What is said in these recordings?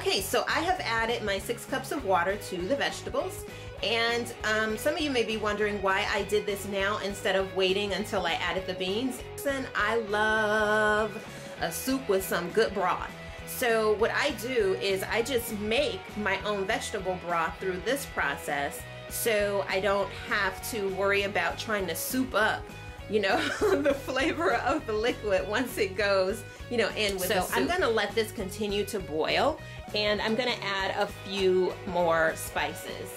Okay, so I have added my 6 cups of water to the vegetables, and some of you may be wondering why I did this now instead of waiting until I added the beans. Listen, I love a soup with some good broth. So what I do is I just make my own vegetable broth through this process, so I don't have to worry about trying to soup up, you know, the flavor of the liquid once it goes, you know, in with the soup. So I'm gonna let this continue to boil, and I'm gonna add a few more spices.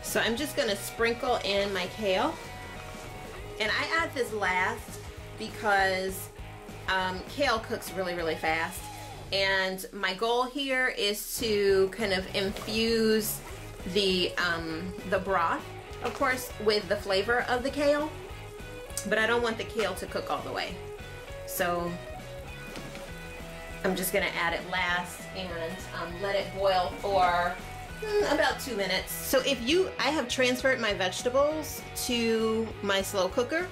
So I'm just gonna sprinkle in my kale, and I add this last because kale cooks really fast, and my goal here is to kind of infuse the broth, of course, with the flavor of the kale, but I don't want the kale to cook all the way. So I'm just gonna add it last and let it boil for about 2 minutes. So I have transferred my vegetables to my slow cooker,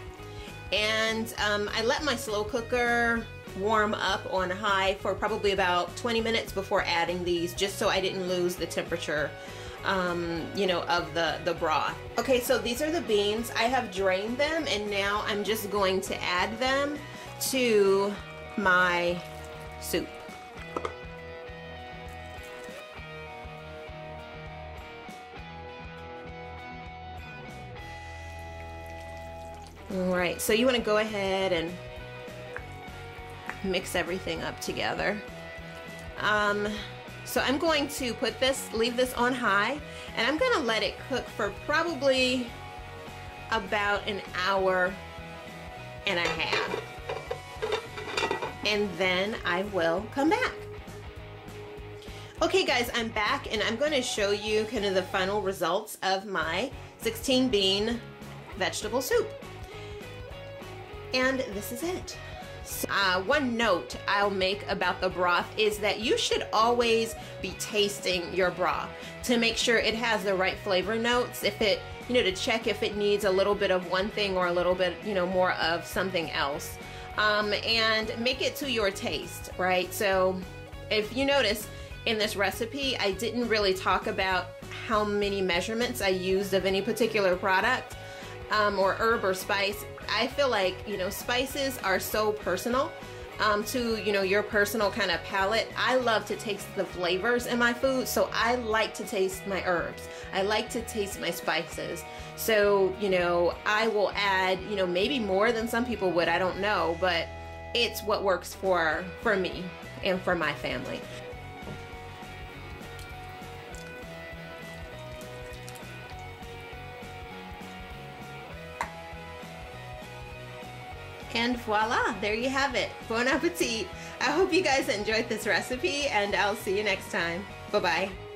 and I let my slow cooker warm up on high for probably about 20 minutes before adding these, just so I didn't lose the temperature, you know, of the broth. Okay, so these are the beans. I have drained them, and now I'm just going to add them to my soup. All right, so you want to go ahead and mix everything up together. So I'm going to leave this on high, and I'm going to let it cook for probably about an hour and a half. And then I will come back. Okay guys, I'm back, and I'm going to show you kind of the final results of my 16 bean vegetable soup. And this is it. So, one note I'll make about the broth is that you should always be tasting your broth to make sure it has the right flavor notes. If it, you know, to check if it needs a little bit of one thing or a little bit, you know, more of something else. And make it to your taste, right? So if you notice in this recipe, I didn't really talk about how many measurements I used of any particular product or herb or spice. I feel like, you know, spices are so personal to, you know, your personal kind of palate. I love to taste the flavors in my food, so I like to taste my herbs. I like to taste my spices. So, you know, I will add, you know, maybe more than some people would, I don't know, but it's what works for me and for my family. And voila, there you have it. Bon appetit. I hope you guys enjoyed this recipe, and I'll see you next time. Bye-bye.